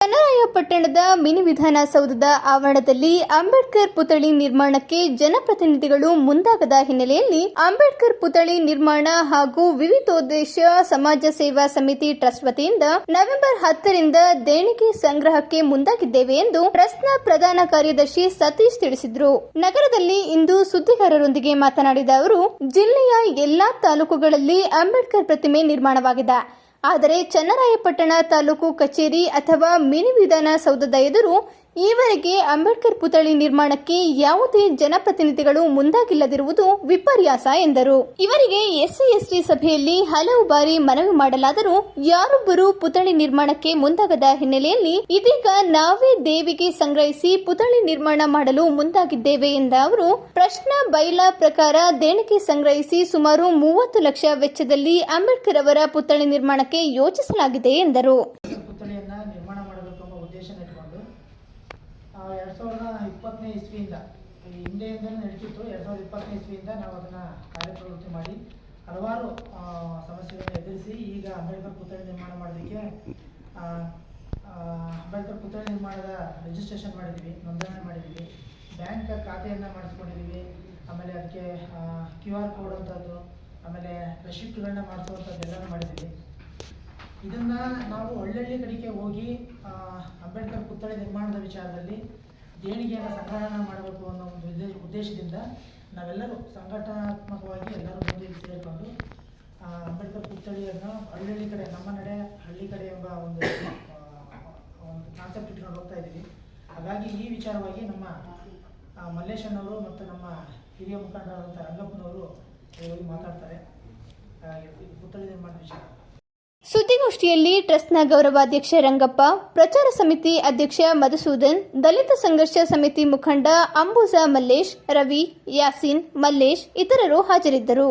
ಚನ್ನರಾಯಪಟ್ಟಣದ mini ವಿಧಾನಸೌಧದ ಆವರಣದಲ್ಲಿ ಅಂಬೇಡ್ಕರ್ ಪುತ್ಥಳಿ ನಿರ್ಮಾಣಕ್ಕೆ ಜನಪ್ರತಿನಿಧಿಗಳು ಮುಂದಾಗದ ಹಿನ್ನೆಲೆಯಲ್ಲಿ ಅಂಬೇಡ್ಕರ್ ಪುತ್ಥಳಿ ನಿರ್ಮಾಣ ಹಾಗೂ ವಿವಿಧೋದ್ದೇಶ ಸಮಾಜ ಸೇವಾ ಸಮಿತಿ ಟ್ರಸ್ಟ್ ವತಿಯಿಂದ ನವೆಂಬರ್ 10ರಿಂದ ದೇಣಿಗೆ ಸಂಗ್ರಹಕ್ಕೆ ಮುಂದಾಗಿದ್ದೇವೆ ಎಂದು ಟ್ರಸ್ಟ್ನ ಪ್ರಧಾನ ಕಾರ್ಯದರ್ಶಿ ಸತೀಶ್ ತಿಳಿಸಿದರು. ನಗರದಲ್ಲಿ ಇಂದು ಸುದ್ದಿಗಾರರೊಂದಿಗೆ ಮಾತನಾಡಿದ ಅವರು, ಜಿಲ್ಲೆಯ ಎಲ್ಲಾ ತಾಲೂಕುಗಳಲ್ಲಿ ಅಂಬೇಡ್ಕರ್ ಪ್ರತಿಮೆ ನಿರ್ಮಾಣವಾಗಿದೆ. ಆದರೆ ಚನ್ನರಾಯಪಟ್ಟಣ ತಾಲೂಕು ಕಚೇರಿ ಅಥವಾ ಮಿನಿ ವಿಧಾನಸೌಧದ ಎದುರು ಈವರೆಗೆ ಅಂಬೇಡ್ಕರ್ ಪುತ್ಥಳಿ ನಿರ್ಮಾಣಕ್ಕೆ ಯಾವುದೇ ಜನಪ್ರತಿನಿಧಿಗಳು ಮುಂದಾಗಿಲ್ಲದಿರುವುದು ವಿಪರ್ಯಾಸ ಎಂದರು. ಇವರಿಗೆ ಎಸ್ಸಿ/ಎಸ್ಟಿ ಸಭೆಯಲ್ಲಿ ಹಲವು ಬಾರಿ ಮನವಿ ಮಾಡಲಾದರೂ ಯಾರೊಬ್ಬರೂ ಪುತ್ಥಳಿ ನಿರ್ಮಾಣಕ್ಕೆ ಮುಂದಾಗದ ಹಿನ್ನೆಲೆಯಲ್ಲಿ ಇದೀಗ ನಾವೇ ದೇವಿಗೆ ಸಂಗ್ರಹಿಸಿ ಪುತ್ಥಳಿ ನಿರ್ಮಾಣ ಮಾಡಲು ಮುಂದಾಗಿದ್ದೇವೆ ಎಂದ ಅವರು, ಪ್ರಶ್ನ ಬೈಲಾ ಪ್ರಕಾರ ದೇಣಿಗೆ ಸಂಗ್ರಹಿಸಿ ಸುಮಾರು 30 ಲಕ್ಷ ವೆಚ್ಚದಲ್ಲಿ ಅಂಬೇಡ್ಕರ್ ಅವರ ಪುತ್ಥಳಿ ನಿರ್ಮಾಣಕ್ಕೆ ಯೋಚಿಸಲಾಗಿದೆ ಎಂದರು. 2020ನೇ ಇಸ್ವಿಯಿಂದ ಹಿಂದೆಯಿಂದಲೂ ನಡೀತಿತ್ತು. 2020ನೇ ಇಸ್ವಿಯಿಂದ ನಾವು ಅದನ್ನು ಕಾರ್ಯಪ್ರವೃತ್ತಿ ಮಾಡಿ ಹಲವಾರು ಸಮಸ್ಯೆಗಳನ್ನು ಎದುರಿಸಿ ಈಗ ಅಂಬೇಡ್ಕರ್ ಪುತ್ಥಳಿ ನಿರ್ಮಾಣ ಮಾಡೋದಕ್ಕೆ ಅಂಬೇಡ್ಕರ್ ಪುತ್ಥಳಿ ನಿರ್ಮಾಣದ ರಿಜಿಸ್ಟ್ರೇಷನ್ ಮಾಡಿದ್ದೀವಿ, ನೋಂದಣಿ ಮಾಡಿದ್ದೀವಿ, ಬ್ಯಾಂಕ್ ಖಾತೆಯನ್ನು ಮಾಡಿಸ್ಕೊಂಡಿದ್ದೀವಿ. ಆಮೇಲೆ ಅದಕ್ಕೆ QR ಕೋಡ್ ಅಂಥದ್ದು, ಆಮೇಲೆ ರೆಸಿಪ್ಟ್ಗಳನ್ನ ಮಾಡಿಸುವಂಥದ್ದು ಎಲ್ಲನೂ ಮಾಡಿದ್ದೀವಿ. ಇದನ್ನು ನಾವು ಹಳ್ಳಿ ಕಡೆಗೆ ಹೋಗಿ ಅಂಬೇಡ್ಕರ್ ಪುತ್ಥಳಿ ನಿರ್ಮಾಣದ ವಿಚಾರದಲ್ಲಿ ದೇಣಿಗೆಯನ್ನು ಸಂಗ್ರಹಣ ಮಾಡಬೇಕು ಅನ್ನೋ ಒಂದು ಉದ್ದೇಶದಿಂದ ನಾವೆಲ್ಲರೂ ಸಂಘಟನಾತ್ಮಕವಾಗಿ ಎಲ್ಲರೂ ಮುಂದೆ ಸೇರಿಕೊಂಡು ಅಂಬೇಡ್ಕರ್ ಪುತ್ಥಳಿಯನ್ನು ಹಳ್ಳಿ ಕಡೆ ನಮ್ಮ ನಡೆ ಹಳ್ಳಿ ಕಡೆ ಎಂಬ ಒಂದು ಕಾನ್ಸೆಪ್ಟ್ ಇಟ್ಕೊಂಡು ಹೋಗ್ತಾ ಇದ್ದೀವಿ. ಹಾಗಾಗಿ ಈ ವಿಚಾರವಾಗಿ ನಮ್ಮ ಮಲ್ಲೇಶಣ್ಣವರು ಮತ್ತು ನಮ್ಮ ಹಿರಿಯ ಮುಖಂಡರಾದಂಥ ರಂಗಪ್ಪನವರು ಹೋಗಿ ಮಾತಾಡ್ತಾರೆ ಪುತ್ಥಳಿ ನಿರ್ಮಾಣದ ವಿಚಾರ. ಸುದ್ದಿಗೋಷ್ಠಿಯಲ್ಲಿ ಟ್ರಸ್ಟ್ನ ಗೌರವಾಧ್ಯಕ್ಷ ರಂಗಪ್ಪ, ಪ್ರಚಾರ ಸಮಿತಿ ಅಧ್ಯಕ್ಷ ಮಧುಸೂದನ್, ದಲಿತ ಸಂಘರ್ಷ ಸಮಿತಿ ಮುಖಂಡ ಅಂಬುಜಾ ಮಲ್ಲೇಶ್, ರವಿ, ಯಾಸೀನ್, ಮಲ್ಲೇಶ್ ಇತರರು ಹಾಜರಿದ್ದರು.